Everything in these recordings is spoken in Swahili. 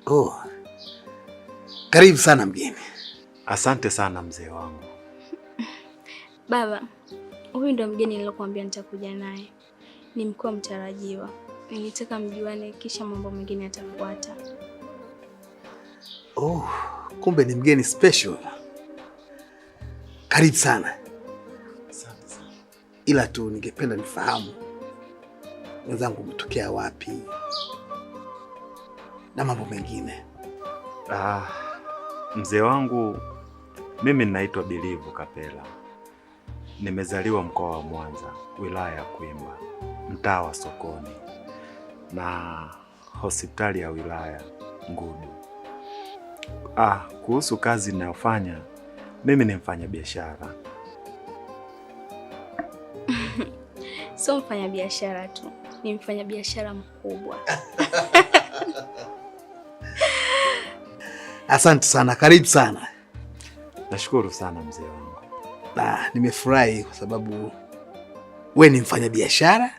Oh, karibu sana mgeni. Asante sana mzee wangu. Baba, huyu ndo mgeni nilokuambia nitakuja naye. Ni mkuu mtarajiwa. Nilitaka mjuane kisha mambo mengine yatafuata. Oh, kumbe ni mgeni special. Karibu sana. Asante sana. Ila tu ningependa nifahamu wenzangu umetokea wapi na mambo mengine. Mzee wangu, mimi ninaitwa Bilivu Kapela. Nimezaliwa mkoa wa Mwanza, wilaya ya Kwimba, mtaa wa Sokoni, na hospitali ya wilaya Ngudu. Kuhusu kazi ninayofanya, mimi ni mfanya biashara. Sio mfanya biashara tu, ni mfanya biashara mkubwa. Asante sana, karibu sana. Nashukuru sana mzee wangu. Nimefurahi kwa sababu we ni mfanya biashara,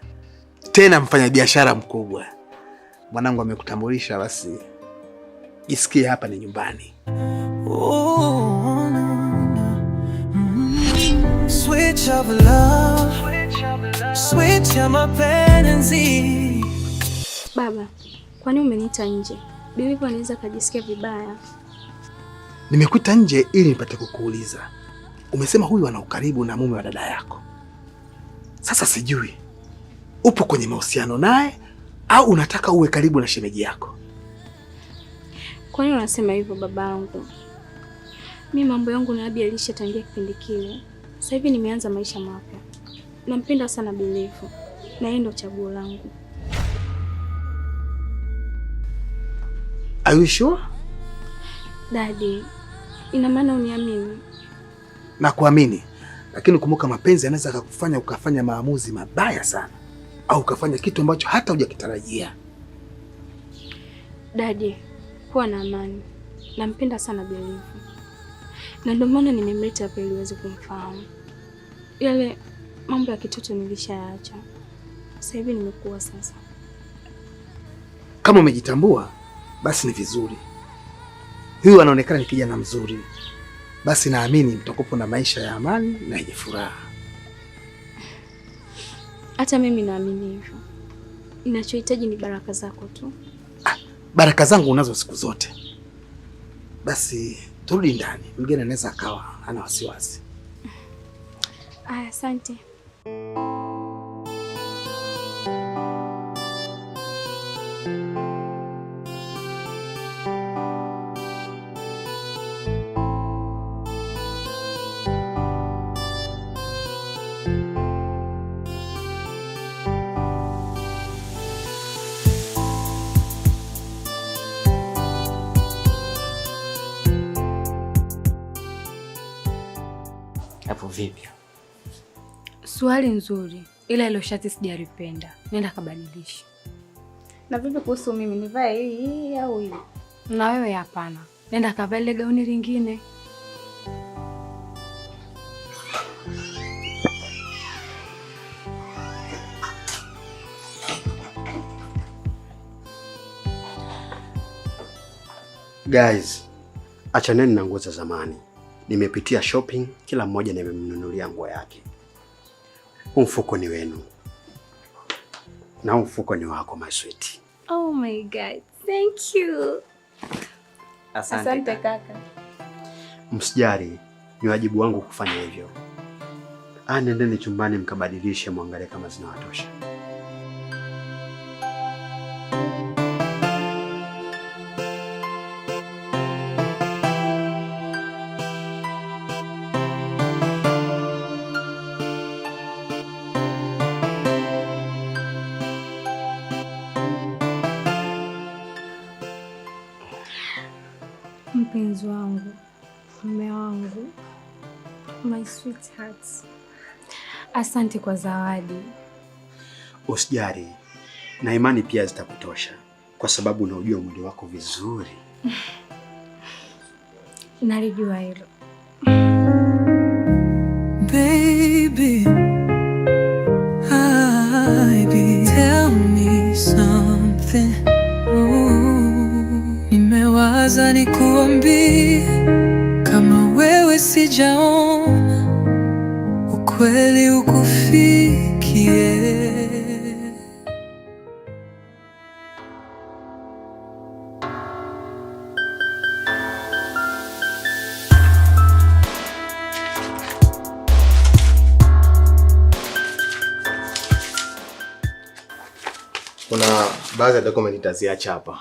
tena mfanya biashara mkubwa. Mwanangu amekutambulisha, basi jisikie hapa ni nyumbani. Switch of love, switch ya mapenzi. Baba, kwani umeniita nje? Bilivu anaweza kujisikia vibaya. Nimekuita nje ili nipate kukuuliza. Umesema huyu ana ukaribu na mume wa dada yako. Sasa sijui upo kwenye mahusiano naye au unataka uwe karibu na shemeji yako? Kwani unasema hivyo babangu? Mimi mambo yangu na Abi alishatangia kipindi kile. Sasa hivi nimeanza maisha mapya. Nampenda sana Bilivu na yeye ndo chaguo langu. Are you sure? Daddy, ina maana uniamini? Na kuamini, lakini kumbuka mapenzi yanaweza kukufanya ukafanya maamuzi mabaya sana au ukafanya kitu ambacho hata hujakitarajia. Daddy, kuwa na amani. Nampenda sana Bilivu. Na ndio maana nimemleta hapa ili uweze kumfahamu. Yale mambo ya kitoto nilishaacha. Sasa hivi nimekuwa sasa. Kama umejitambua, basi ni vizuri. Huyu anaonekana ni kijana mzuri. Basi naamini mtakuwa na maisha ya amani na yenye furaha. Hata mimi naamini hivyo. Ninachohitaji ni baraka zako tu. Baraka zangu unazo siku zote. Basi turudi ndani. Mgeni anaweza akawa ana wasiwasi. Asante. Hapo vipi? Swali nzuri, ila ile shati sijalipenda. Nenda kabadilisha. Na vipi kuhusu mimi, nivae hii au hii? Na wewe hapana. Nenda kavae ile gauni lingine. Guys, achaneni na nguo za zamani. Nimepitia shopping, kila mmoja nimemnunulia nguo yake. Mfuko ni wenu. Na mfuko ni wako, my sweet. Oh my God. Thank you. Asante kaka. Msijari, ni wajibu wangu kufanya hivyo. Nendeni chumbani mkabadilishe, muangalie kama zinawatosha. Mpenzi wangu, mume wangu, my sweetheart. Asante kwa zawadi. Usijari, na imani pia zitakutosha kwa sababu unaujua mwili wako vizuri. Nalijua hilo. Baby, tell me something. Ooh, nawaza nikuambie, kama wewe sijaona ukweli ukufikie. Kuna baadhi ya document nitaziacha hapa.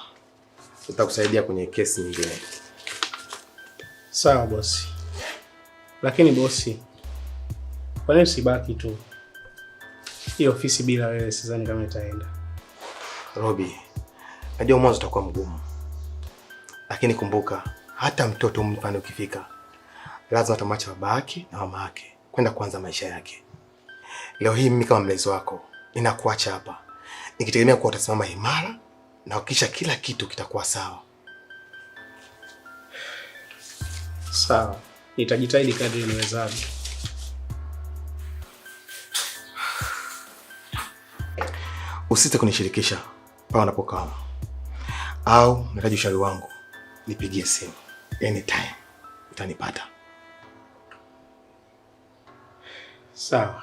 Nitakusaidia kwenye kesi nyingine. Sawa bosi. Lakini bosi, kwa nini usibaki tu? Hii ofisi bila wewe sidhani kama itaenda. Robi, najua mwanzo utakuwa mgumu. Lakini kumbuka, hata mtoto mfano ukifika, lazima atamwacha baba yake na mama yake kwenda kuanza maisha yake. Leo hii mimi kama mlezi wako, ninakuacha hapa, nikitegemea kuwa utasimama imara na kisha kila kitu kitakuwa sawa. Sawa, nitajitahidi kadri niwezavyo. Usisite kunishirikisha pale unapokaa. Au nitaji ushauri wangu, nipigie simu anytime utanipata. Sawa.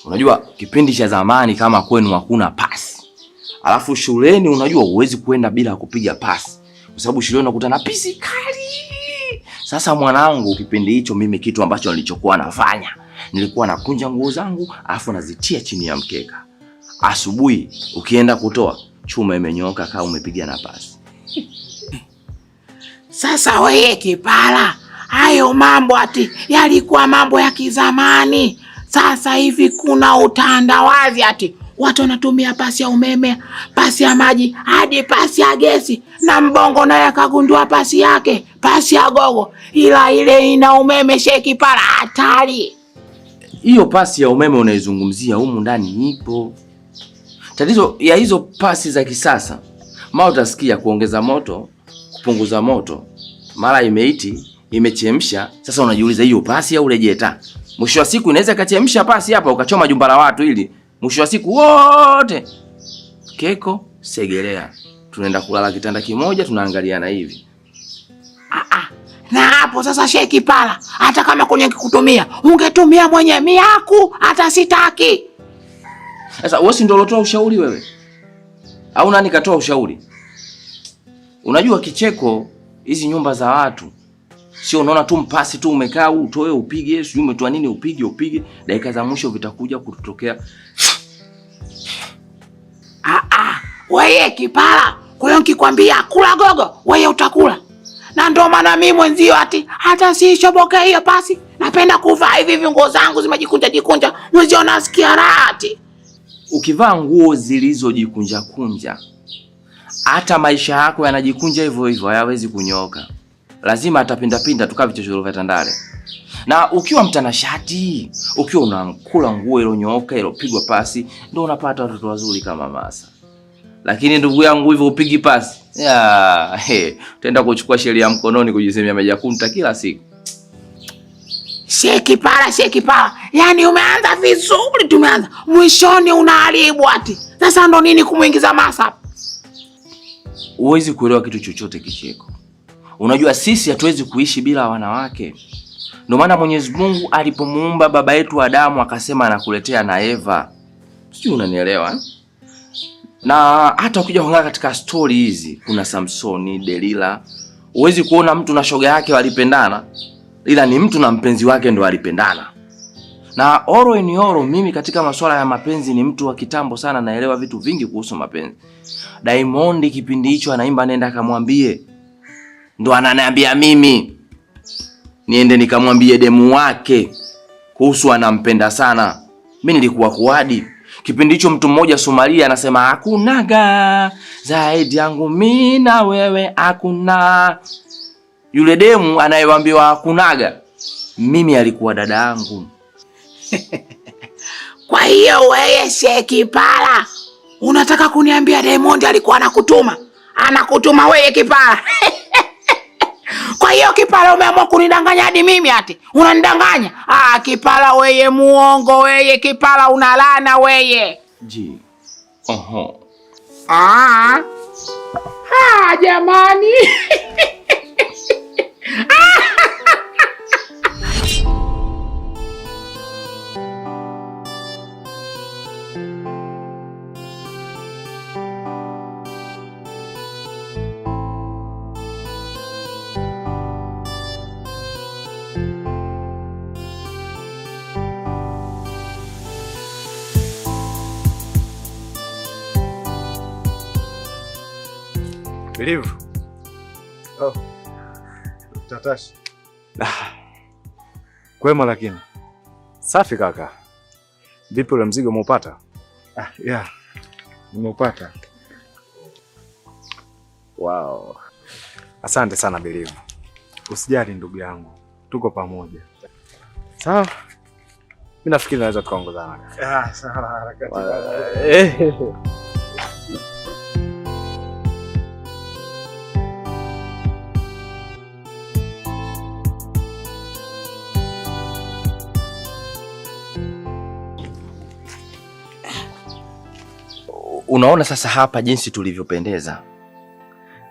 Unajua kipindi cha zamani kama kwenu hakuna pasi. Alafu shuleni unajua huwezi kwenda bila kupiga pasi. Kwa sababu shuleni unakuta na pisi kali. Sasa mwanangu, kipindi hicho mimi kitu ambacho nilichokuwa nafanya, nilikuwa nakunja nguo zangu alafu nazitia chini ya mkeka. Asubuhi ukienda kutoa, chuma imenyooka kama umepiga na pasi. Sasa wewe kipala, hayo mambo ati yalikuwa mambo ya kizamani. Sasa hivi kuna utandawazi ati watu wanatumia pasi ya umeme, pasi ya maji, hadi pasi ya gesi, na Mbongo naye akagundua pasi yake, pasi ya gogo, ila ile ina umeme. Sheki para hatari. Hiyo pasi ya umeme unaizungumzia humu ndani ipo. Tatizo ya hizo pasi za kisasa, mara utasikia kuongeza moto, kupunguza moto, mara imeiti, imechemsha. Sasa unajiuliza hiyo pasi au rejeta? Mwisho wa siku inaweza kachemsha pasi hapa ukachoma jumba la watu, ili mwisho wa siku wote keko segelea. Tunaenda kulala kitanda kimoja tunaangaliana hivi. Na hapo sasa Sheki pala, hata kama kwenye kukutumia, ungetumia mwenye miaku, hata sitaki. Sasa wewe si ndio ulotoa ushauri wewe? Au nani katoa ushauri? Unajua kicheko hizi nyumba za watu, sio unaona tu mpasi tu umekaa utoe upige, sio umetoa nini upige, dakika za mwisho vitakuja kutotokea. Wewe kipala, kwa hiyo nikikwambia kula gogo, wewe utakula. Na ndio maana mimi mwenzio ati hata si shoboke hiyo pasi, napenda kuvaa hivi nguo zangu zimejikunja, mwenzio nasikia raha. Ukivaa nguo zilizojikunja, hata maisha yako yanajikunja hivyo, hayawezi kunyooka. Lazima atapinda tukaa vichochoro vya Tandale. Na ukiwa mtanashati, ukiwa unakula nguo iliyonyooka, iliyopigwa pasi, ndio unapata watoto wazuri kama Masa. Lakini ndugu yangu hivyo upigi pasi, utaenda kuchukua sheria mkononi kujisemea majakunta kila siku. Sheki para. Yaani umeanza vizuri, tumeanza. Mwishoni unaharibu ati. Sasa ndo nini kumuingiza Masa? Huwezi kuelewa kitu chochote kicheko. Unajua sisi hatuwezi kuishi bila wanawake. Ndio maana Mwenyezi Mungu alipomuumba baba yetu Adamu akasema anakuletea na Eva. Sijui unanielewa? Na hata ukija kuangalia katika story hizi, kuna Samsoni, Delila, Huwezi kuona mtu na shoga yake walipendana, ila ni mtu na mpenzi wake ndo walipendana. Na oro ni oro, mimi katika masuala ya mapenzi ni mtu wa kitambo sana, naelewa vitu vingi kuhusu mapenzi. Diamond kipindi hicho anaimba nenda kamwambie, ndo ananiambia mimi niende nikamwambie demu wake kuhusu anampenda sana. Mimi nilikuwa kuadi. Kipindi hicho mtu mmoja Somalia anasema hakunaga zaidi yangu mimi na wewe hakuna. Yule demu anayewaambiwa hakunaga, mimi alikuwa dada yangu. Kwa hiyo wewe Shekipala, unataka kuniambia Diamond alikuwa anakutuma? Anakutuma wewe Kipala? Kwa hiyo Kipala umeamua kunidanganya hadi mimi ati? Unanidanganya? Kipala wewe muongo wewe Kipala, unalana wewe. Ji. Jamani. Bilivu. Oh. Tatashi. Kwema lakini. Safi kaka. Vipi ule mzigo umeupata? Yeah. Nimeupata. Wow. Asante sana Bilivu. Usijali ndugu yangu. Tuko pamoja. Sawa? Mimi nafikiri naweza tukaongozana. Sawa harakati. Unaona sasa hapa jinsi tulivyopendeza.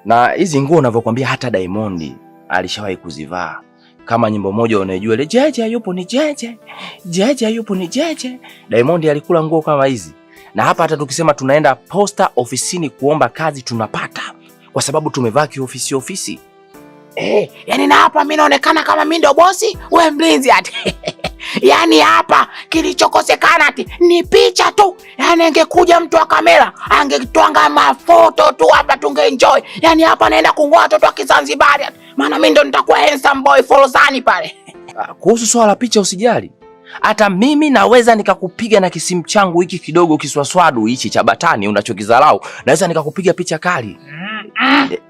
Na hizi nguo unavyokuambia hata Diamond alishawahi kuzivaa. Kama nyimbo moja unajua ile jeje yupo ni jeje. Jeje yupo ni jeje. Diamond alikula nguo kama hizi. Na hapa hata tukisema tunaenda posta ofisini kuomba kazi tunapata. Kwa sababu tumevaa kiofisi. Yani na hapa mimi naonekana kama mimi ndo bosi, wewe mlinzi ati. Yani hapa kilichokosekana ati ni picha tu. Yani angekuja mtu wa kamera, angetwanga mafoto tu hapa tungeenjoy. Yani hapa naenda kungoa watoto wa Kizanzibari ati. Maana mimi ndo nitakuwa handsome boy Folozani pale. Kuhusu swala la picha usijali. Hata mimi naweza nikakupiga na kisimu changu hiki kidogo kiswaswadu hichi cha batani unachokizarau. Naweza nikakupiga picha kali.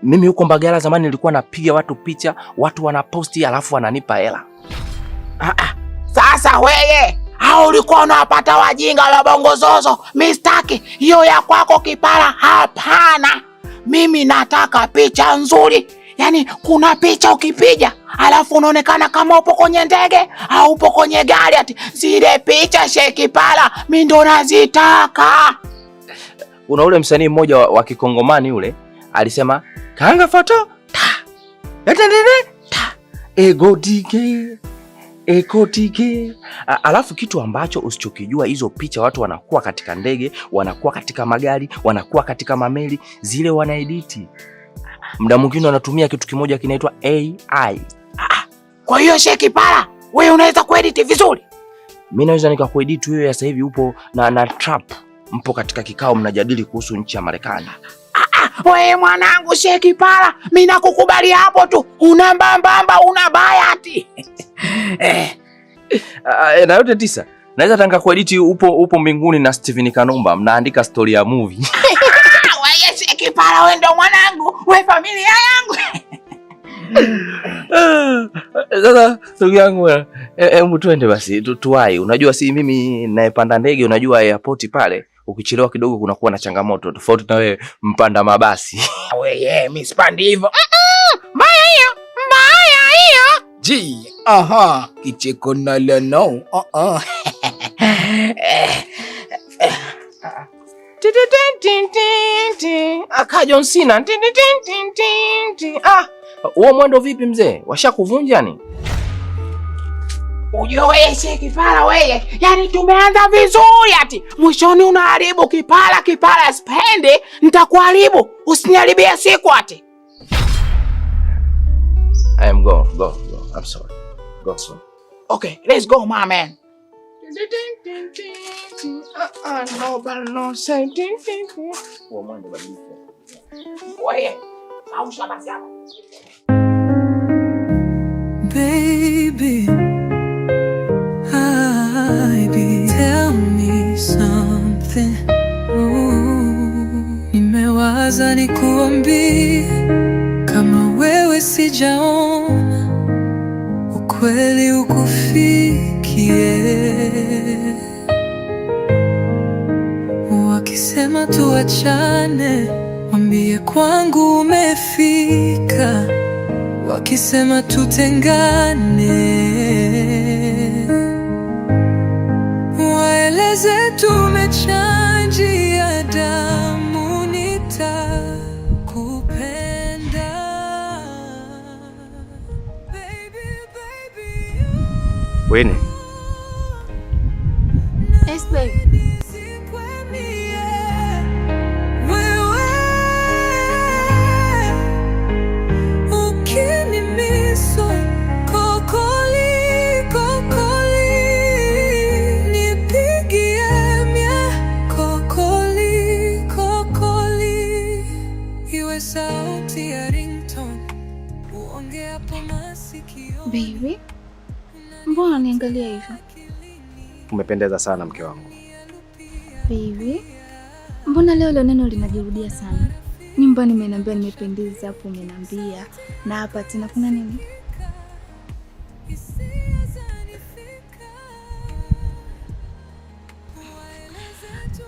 Mimi huko Mbagala zamani nilikuwa napiga watu picha, watu wanaposti alafu wananipa hela. Sasa wewe, hao ulikuwa unawapata wajinga la bongozozo. Mistaki hiyo ya kwako Kipala, hapana. Mimi nataka picha nzuri. Yani kuna picha ukipiga alafu unaonekana kama upo kwenye ndege au upo kwenye gari ati. Zile picha Shekipala mimi ndo nazitaka. Una ule msanii mmoja wa Kikongomani yule alisema kaanga foto ta yatendene ta ego dige. Alafu kitu ambacho usichokijua, hizo picha watu wanakuwa katika ndege, wanakuwa katika magari, wanakuwa katika mameli, zile wanaediti. Muda mwingine wanatumia kitu kimoja kinaitwa AI. Kwa hiyo Shekipala, wewe unaweza kuedit vizuri? Mimi naweza nikakuedit wewe. Sasa hivi upo na Trump, mpo katika kikao mnajadili kuhusu nchi ya Marekani. Wewe mwanangu Shekipala, mimi nakukubali hapo tu. Una mbambamba, una bayati. Na yote tisa. Naweza tanga kuedit upo mbinguni na Steven Kanumba mnaandika story ya movie. Wewe Shekipala, wewe ndo mwanangu, wewe familia yangu. Sasa ndugu yangu, hebu twende basi tuwai. Unajua si mimi naepanda ndege, unajua airport pale ukichelewa kidogo kunakuwa na changamoto tofauti na wewe mpanda mabasi. Wewe mimi sipandi hivyo. Mbaya hiyo. Ji, kicheko na no. John Cena. Huo mwendo vipi mzee? Washakuvunja ni? Ujue wewe Shekipala wewe. Yani tumeanza vizuri ati. Mwishoni unaharibu Kipala spende, nitakuharibu. Usiniharibie siku ati. Go. I'm sorry. Go slow. Okay, let's go, my man. Nobody no say. Baby, tell me something. Nimewaza nikuambie kama wewe sijaona ukweli ukufikie. Wakisema tuachane, mwambie kwangu umefika. Wakisema tutengane, waeleze tumechanjia damu, nitakupenda. Winnie. Yes, babe. Baby, mbona niangalia hivyo? Umependeza sana mke wangu. Baby, mbona leo neno linajirudia sana? Nyumbani umeniambia nimependeza, hapo umeniambia, na hapa tena kuna nini?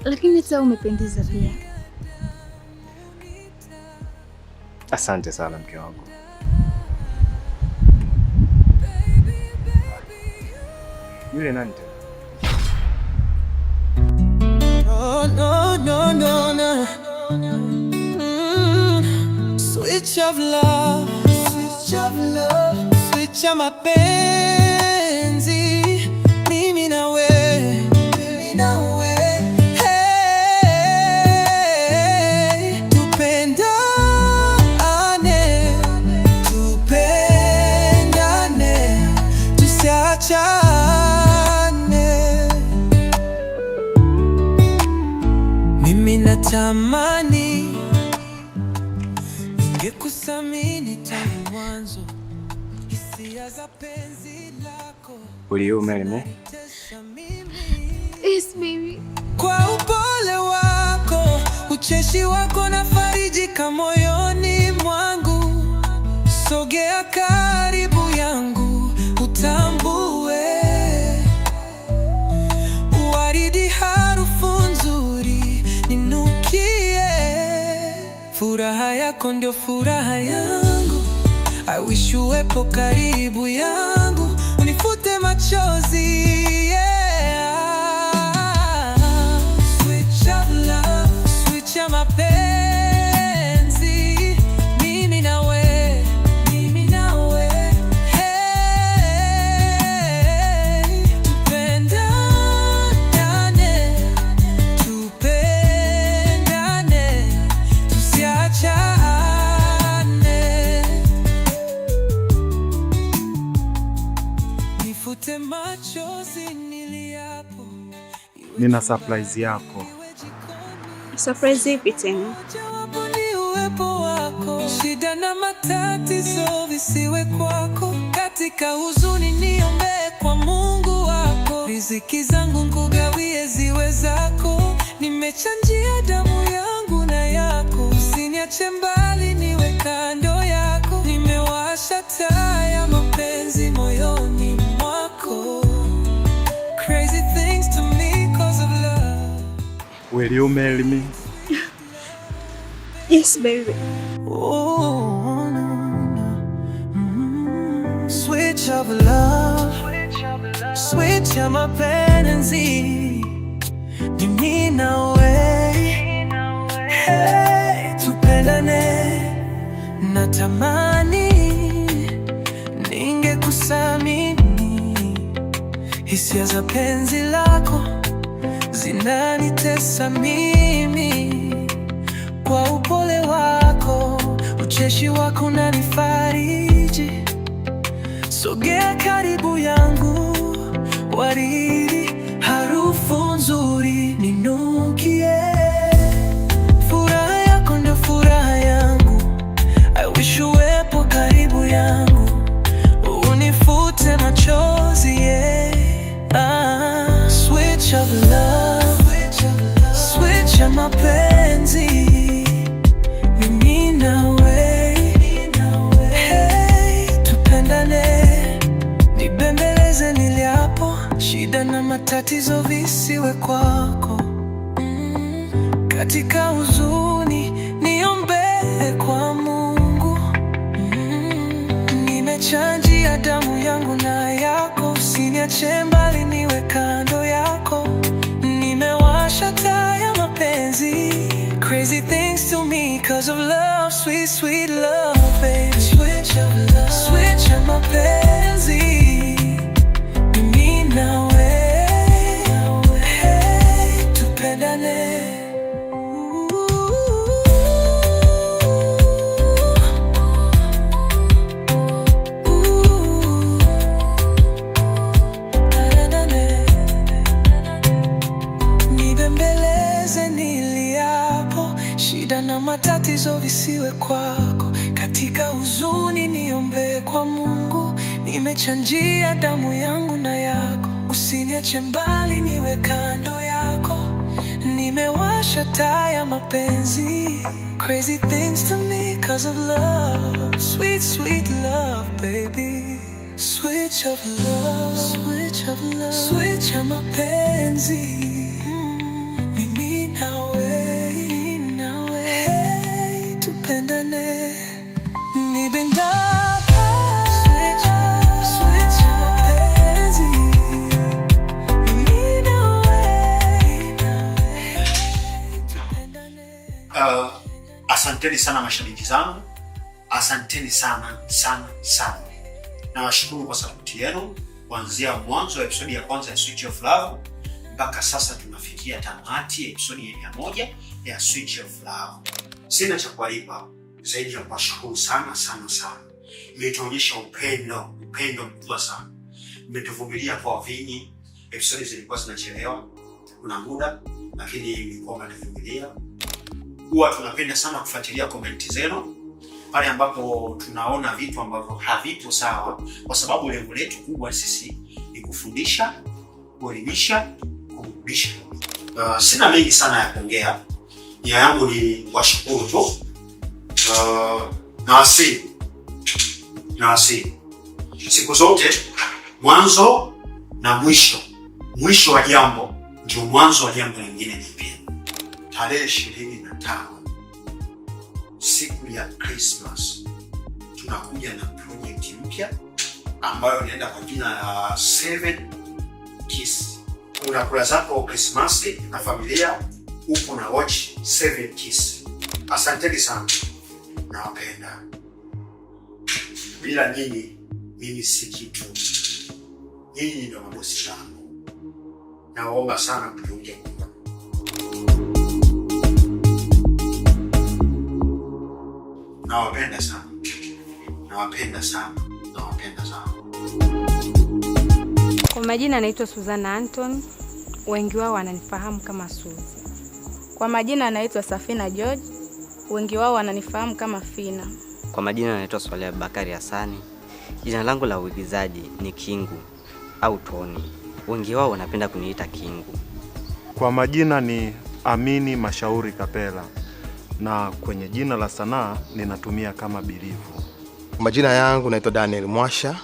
Lakini hata umependeza pia. Asante sana mke wangu. Yule nani tena? No. Switch of love, switch of mapenzi, mimi na wewe, hey, tupendane, tusiachane. Mimi natamani ningekusamini tangu mwanzo, hisia za penzi lako. Will you marry me? Yes, baby. Kwa upole wako, ucheshi wako na farijika moyoni mwangu. Sogea karibu yangu, utambue waridi harufu nzuri ninukie. Furaha yako ndio furaha yangu. I wish uwepo karibu yangu, unifute machozi, yeah. Switch of love, switch ya mapenzi, mimi na wewe, hey, tupendane, tusiachane. Nifute machozi niliapo. Nina surprise yako. Surprise ipi tena? Jawabu ni uwepo wako. Shida na matatizo visiwe kwako. Katika huzuni niombe kwa Mungu wako. Riziki zangu nikugawie ziwe zako. Nimechanjia damu yangu na yako. Usiniache mbali niwe kando yako. Nimewasha taa ya mapenzi moyoni mwako. Crazy things to me cause of love. Will you marry me? Yes, baby. Oh, no. Switch of love, switch ya mapenzi, mimi na wewe, hey, tupendane. Natamani ningekusamini, hisia za penzi lako zinanitesa mimi. Kwa upole wako, ucheshi wako unanifariji. sogea karibu yangu, waridi, harufu nzuri ninukie. Furaha yako ndio furaha yangu, I wish uwepo karibu yangu, unifute machozi, yeah. Switch of love, switch ya mapenzi, mimi nawe, hey, tupendane, nibembeleze niliapo, shida na matatizo visiwe kwako. Katika huzuni niombe kwa Mungu, nimechanjia damu yangu na yako, usiniache mbali, niwe kando yako, nimewasha taa ya mapenzi, crazy things to me cause of love, sweet sweet love, baby. Switch of love, switch ya mapenzi, mimi nawe, hey, tupendane. Na matatizo visiwe kwako, katika huzuni niombe kwa Mungu, nimechanjia damu yangu na yako, usiniache mbali, niwe kando yako, nimewasha taa ya mapenzi, crazy things to me cause of love, sweet sweet love, baby. Switch of love, switch of love, switch ya mapenzi, mimi nawe, tupendane, nibendane. Switch ya mapenzi, mimi nawe, tupendane. Asanteni sana mashabiki zangu, asanteni sana sana sana. Nawashukuru kwa sapoti yenu kuanzia mwanzo wa episodi ya kwanza ya Switch of Love mpaka sasa tunafikia tamati ya episodi ya 100 ya Switch of Love. Sina cha kuwalipa zaidi ya kuwashukuru sana sana sana. Mmetuonyesha upendo mkubwa sana. Mmetuvumilia kwa vingi. Episodi zilikuwa zinachelewa, kuna muda, lakini mlikuwa mnatuvumilia. Huwa tunapenda sana kufuatilia komenti zenu pale ambapo tunaona vitu ambavyo havipo sawa, kwa sababu lengo letu kubwa sisi ni kufundisha, kuelimisha, kuburudisha. Sina mengi sana ya kuongea. Nia yangu ni washukuru tu. Nawasihi siku zote mwanzo na mwisho wa jambo ndio mwanzo wa jambo lingine jipya. Tarehe 25 siku ya Christmas tunakuja na project mpya ambayo inaenda kwa jina la 7 Kiss. Unakula zako Christmas na familia huko na watch 7 Kiss. Asanteni sana. Nawapenda. Bila nyinyi mimi si kitu. Nyinyi ndio mabosi wangu. Naomba sana mjiunge. Nawapenda sana. Nawapenda sana. Nawapenda sana. Kwa majina naitwa Suzana Anton. Wengi wao wananifahamu kama Suzi. Kwa majina naitwa Safina George. Wengi wao wananifahamu kama Fina. Kwa majina naitwa Swaleh Bakari Hassani. Jina langu la uigizaji ni Kingu au Tony. Wengi wao wanapenda kuniita Kingu. Kwa majina ni Amini Mashauri Kapela, na kwenye jina la sanaa ninatumia kama Bilivu. Kwa majina yangu naitwa Daniel Mwasha.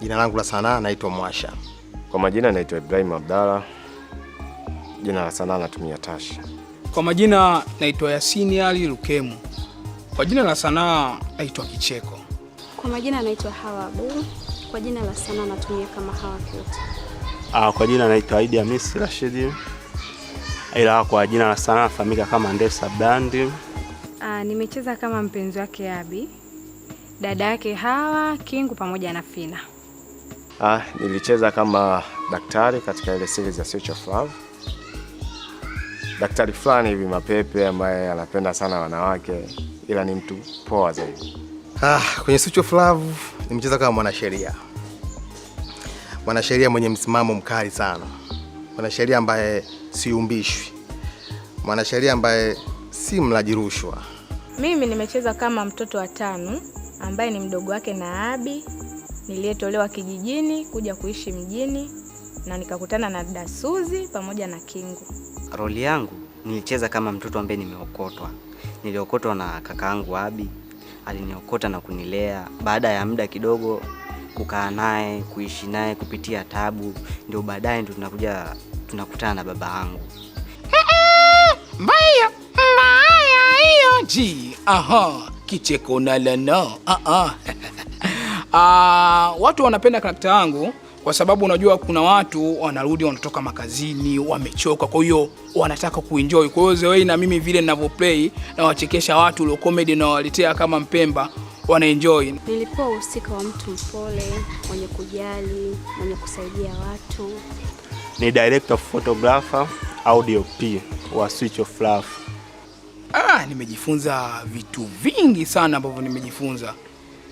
Jina langu la sanaa naitwa Mwasha. Kwa majina naitwa Ibrahim Abdalla. Jina la sanaa natumia Tashi. Kwa majina naitwa Yasini Ali Lukemu. Kwa jina la sanaa naitwa Kicheko. Kwa majina naitwa Hawa Abu. Kwa jina la sanaa natumia kama Hawa Cute. Kwa jina naitwa Aidi Hamisi Rashidi. Ila kwa jina la sanaa nafahamika kama Ndesa Brandi. Nimecheza kama mpenzi wake Abi, dada yake Hawa, Kingu pamoja na Fina. Nilicheza kama daktari katika ile series ya Switch of Love. Daktari fulani hivi mapepe ambaye anapenda sana wanawake ila ni mtu poa zaidi. Kwenye Switch of Love nimecheza kama mwanasheria. mwanasheria mwenye msimamo mkali sana, mwanasheria ambaye siumbishwi, mwanasheria ambaye si mlaji rushwa. Mimi nimecheza kama mtoto wa tano ambaye ni mdogo wake na Abi, niliyetolewa kijijini kuja kuishi mjini na nikakutana na dada Suzi pamoja na Kingu. Roli yangu nilicheza kama mtoto ambaye nimeokotwa. Niliokotwa na kakaangu Abi, aliniokota na kunilea. Baada ya muda kidogo kukaa naye, kuishi naye, kupitia tabu, ndio baadaye ndio tunakutana na baba yangu. Mbaya hiyo ji. Kicheko na lana. Watu wanapenda karakta yangu kwa sababu unajua kuna watu wanarudi wanatoka makazini wamechoka, kwa hiyo wanataka kuenjoy. Kwa hiyo Zewei na mimi vile ninavyoplay na wachekesha watu ile comedy na waletea kama Mpemba wanaenjoy. Nilipewa uhusika wa mtu mpole, mwenye kujali, mwenye kusaidia watu. Ni director of photographer au DOP wa Switch of Love. Nimejifunza vitu vingi sana ambavyo nimejifunza.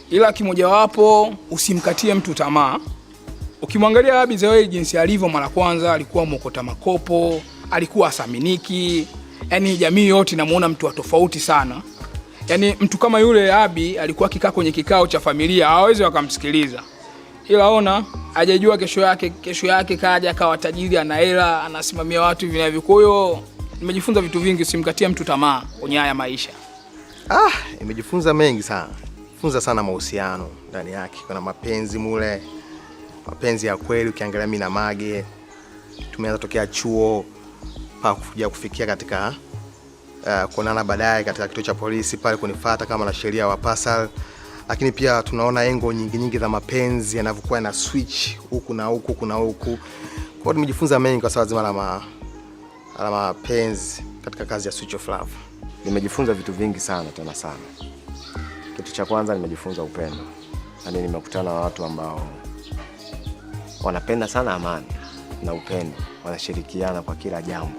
Ila kimoja wapo, usimkatie mtu tamaa. Ukimwangalia Abi Zewei jinsi alivyo, mara kwanza alikuwa mokota makopo, alikuwa asaminiki. Yaani jamii yote inamuona mtu wa tofauti sana. Yaani mtu kama yule Abi alikuwa akikaa kwenye kikao cha familia, hawezi wakamsikiliza. Ila ona, hajajua kesho yake kaja akawa tajiri, ana hela, anasimamia watu vinavyo. Kwa hiyo nimejifunza vitu vingi, usimkatie mtu tamaa kwenye haya maisha. Nimejifunza mengi sana. Funza sana mahusiano ndani yake. Kuna mapenzi mule. Mapenzi ya kweli. Ukiangalia mimi na Mage tumeanza tokea chuo mpaka kufikia katika kuonana baadaye katika kituo cha polisi pale kunifuata kama na sheria wa Pasal. Lakini pia tunaona engo nyingi za mapenzi yanavyokuwa na switch huku na huku. Kwa hiyo nimejifunza mengi kwa sababu zima la mapenzi katika kazi ya Switch of Love. Nimejifunza vitu vingi sana tena sana. Kitu cha kwanza nimejifunza upendo. Yaani nimekutana na watu ambao wanapenda sana amani na upendo, wanashirikiana kwa kila jambo.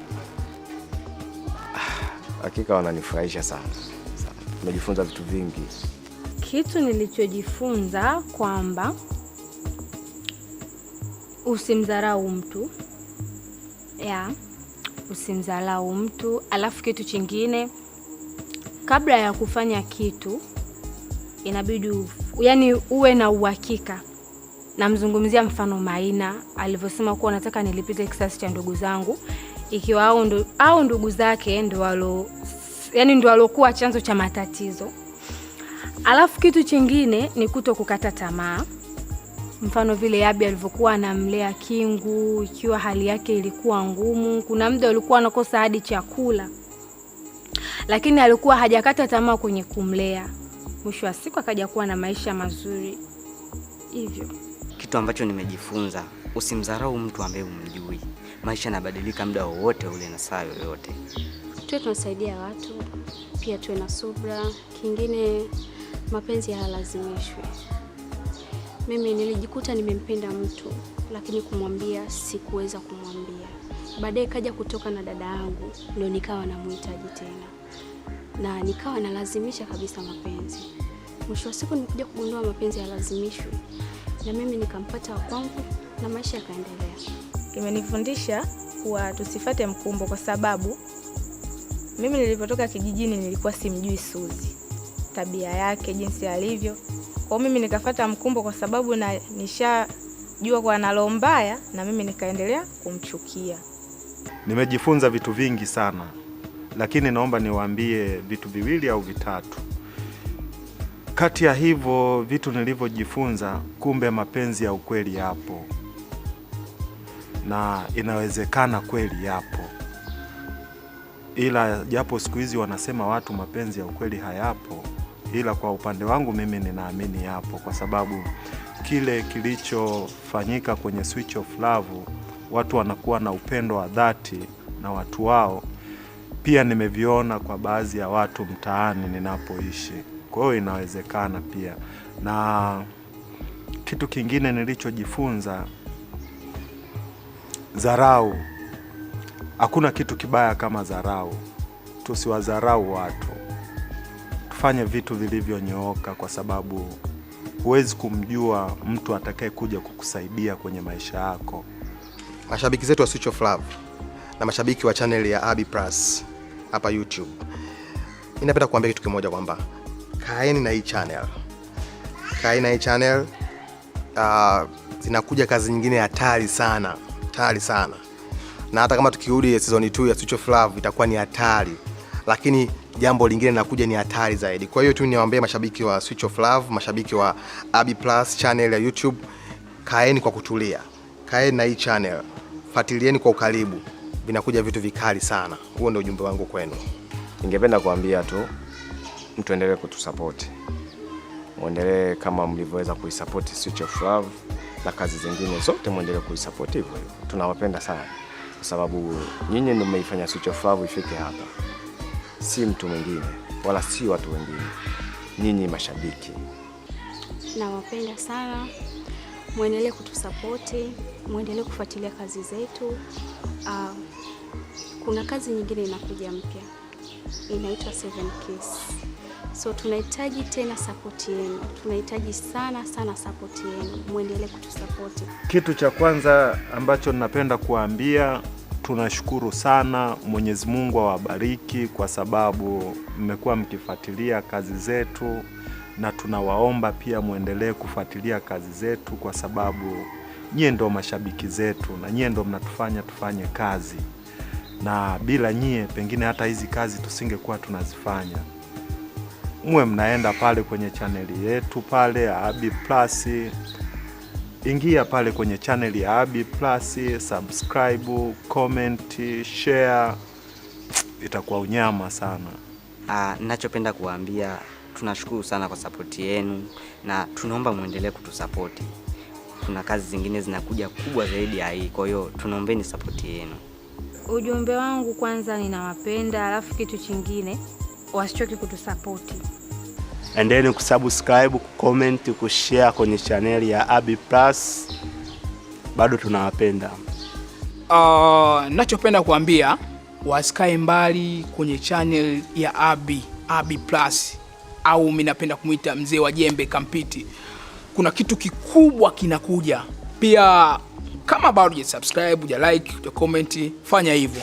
Hakika wananifurahisha sana. Nimejifunza vitu vingi. Kitu nilichojifunza kwamba usimdharau mtu. Usimdharau mtu. Alafu kitu chingine, kabla ya kufanya kitu inabidi uwe na uhakika. Namzungumzia mfano Maina alivyosema kuwa nataka nilipize kisasi cha ndugu zangu, ikiwa au ndugu zake ndio walokuwa chanzo cha matatizo. Alafu kitu chingine ni kukata tamaa. Mfano vile Abi alivyokuwa anamlea Kingu, ikiwa hali yake ilikuwa ngumu, kuna muda alikuwa anakosa hadi chakula, lakini alikuwa hajakata tamaa kwenye kumlea. Mwisho wa siku akaja kuwa na maisha mazuri. Hivyo kitu ambacho nimejifunza, usimdharau mtu ambaye umjui. Maisha yanabadilika muda wowote ule na saa yoyote. Tuwe tunasaidia watu, pia tuwe na subra. Kingine, mapenzi hayalazimishwi. Mimi nilijikuta nimempenda mtu, lakini kumwambia sikuweza kumwambia. Baadaye kaja kutoka na dada yangu, ndio nikawa namuhitaji tena. Na nikawa nalazimisha kabisa mapenzi. Mwisho wa siku nilikuja kugundua mapenzi hayalazimishwi. Na mimi nikampata wa kwangu na maisha yakaendelea. Imenifundisha kuwa tusifate mkumbo, kwa sababu mimi nilipotoka kijijini nilikuwa simjui Suzi, tabia yake, jinsi alivyo. Kwa mimi nikafuata mkumbo kwa sababu nishajua kwa analo mbaya, na mimi nikaendelea kumchukia. Nimejifunza vitu vingi sana, lakini naomba niwaambie vitu viwili au vitatu. Kati ya hivyo vitu nilivyojifunza, kumbe mapenzi ya ukweli yapo. Na inawezekana kweli yapo. Ila japo siku hizi wanasema watu mapenzi ya ukweli hayapo, ila kwa upande wangu mimi ninaamini yapo, kwa sababu kile kilichofanyika kwenye Switch of Love, watu wanakuwa na upendo wa dhati na watu wao. Pia nimeviona kwa baadhi ya watu mtaani ninapoishi. Kwa hiyo inawezekana pia. Na kitu kingine nilichojifunza, dharau. Hakuna kitu kibaya kama dharau. Tusiwadharau watu. Tufanye vitu vilivyonyooka, kwa sababu huwezi kumjua mtu atakaye kuja kukusaidia kwenye maisha yako. Mashabiki zetu wa Switch of Love na mashabiki wa channel ya Abi Plus hapa YouTube, ninapenda kuambia kitu kimoja kwamba kaeni na hii channel. Kaeni na hii channel. Zinakuja kazi nyingine hatari sana. Hatari sana. Na hata kama tukirudi season 2 ya Switch of Love itakuwa ni hatari. Lakini jambo lingine linakuja ni hatari zaidi. Kwa hiyo tu niwaambie mashabiki wa Switch of Love, mashabiki wa Abi Plus channel ya YouTube, kaeni kwa kutulia. Kaeni na hii channel. Fuatilieni kwa ukaribu. Vinakuja vitu vikali sana. Huo ndio ujumbe wangu kwenu. Ningependa kuambia tu mtu endelee kutusupport. Muendelee kama mlivyoweza kuisupport Switch of Love na kazi zingine zote, muendelee kuisupport hivyo. Tunawapenda sana kwa sababu nyinyi ndio mmeifanya Switch of Love ifike hapa. Si mtu mwingine wala si watu wengine. Nyinyi mashabiki. Nawapenda sana. Muendelee kutusupport, muendelee kufuatilia kazi zetu. Kuna kazi nyingine inakuja mpya. Inaitwa 7 Kiss. So tunahitaji tena support yenu. Tunahitaji sana support yenu. Muendelee kutusupport. Kitu cha kwanza ambacho ninapenda kuambia, tunashukuru sana. Mwenyezi Mungu awabariki kwa sababu mmekuwa mkifuatilia kazi zetu, na tunawaomba pia muendelee kufuatilia kazi zetu kwa sababu nyie ndio mashabiki zetu na nyie ndio mnatufanya tufanye kazi. Na bila nyie pengine hata hizi kazi tusingekuwa tunazifanya. Mwe mnaenda pale kwenye chaneli yetu pale ya Abi Plus. Ingia pale kwenye channel ya Abi Plus, subscribe, comment, share. Itakuwa unyama sana. Ninachopenda kuambia, tunashukuru sana kwa support yenu na tunaomba muendelee kutusupport. Kuna kazi zingine zinakuja kubwa zaidi ya hii, kwa hiyo tunaombeni support yenu. Ujumbe wangu kwanza, ninawapenda, alafu kitu kingine wasichoke kutusupport. Endeni kusubscribe, kucomment, kushare kwenye channel ya Abi Plus. Bado tunawapenda. Ninachopenda kuambia, wasikae mbali kwenye channel ya Abi Plus, au mimi napenda kumuita mzee wa jembe Kampiti. Kuna kitu kikubwa kinakuja. Pia kama bado hujasubscribe, hujalike, hujacomment, fanya hivyo.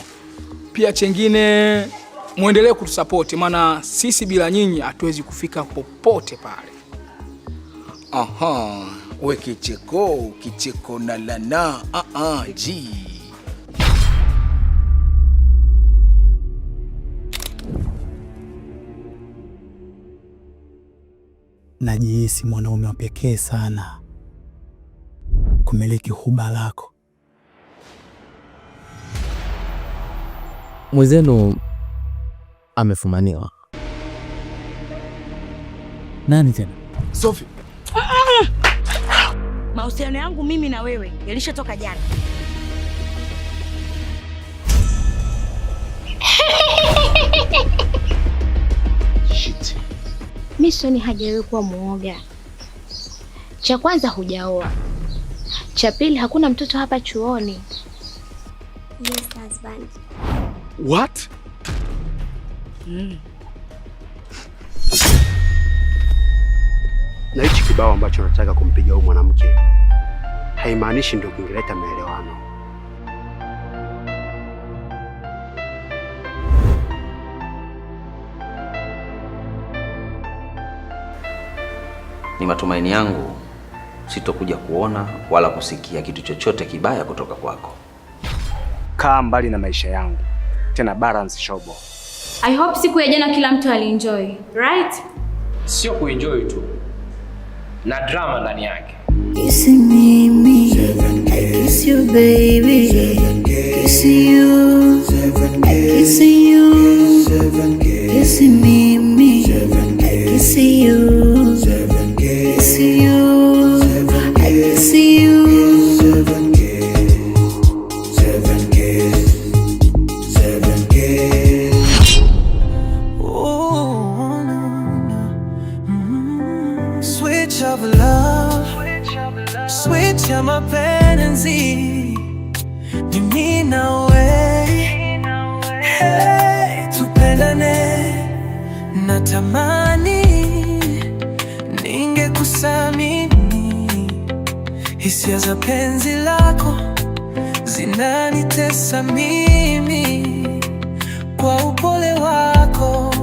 Pia chengine, muendelee kutusupport maana sisi bila nyinyi hatuwezi kufika popote pale. We kicheko na lana ji. Najihisi mwanaume wa pekee sana kumiliki huba lako. Mwenzenu amefumaniwa. Nani tena? Sophie. Mahusiano yangu mimi na wewe yalishatoka jana. Shit. Mimi sioni haja wewe kuwa muoga. Cha kwanza hujaoa. Cha pili hakuna mtoto hapa chuoni. Yes, husband. What? Na hichi kibao ambacho nataka kumpiga huyu mwanamke haimaanishi ndio kingeleta maelewano. Ni matumaini yangu sitokuja kuona wala kusikia kitu chochote kibaya kutoka kwako. Kaa mbali na maisha yangu. Tena balance shobo. I hope siku ya jana kila mtu alienjoy, right? Sio kuenjoy tu, na drama ndani yake. Kiss me, kiss you baby, kiss you, kiss you, kiss me, kiss you, kiss you, kiss you. Switch of love, switch ya mapenzi, ni mimi nawe, hey, tupendane, natamani ninge kusamini. Hisia za penzi lako zinanitesa mimi.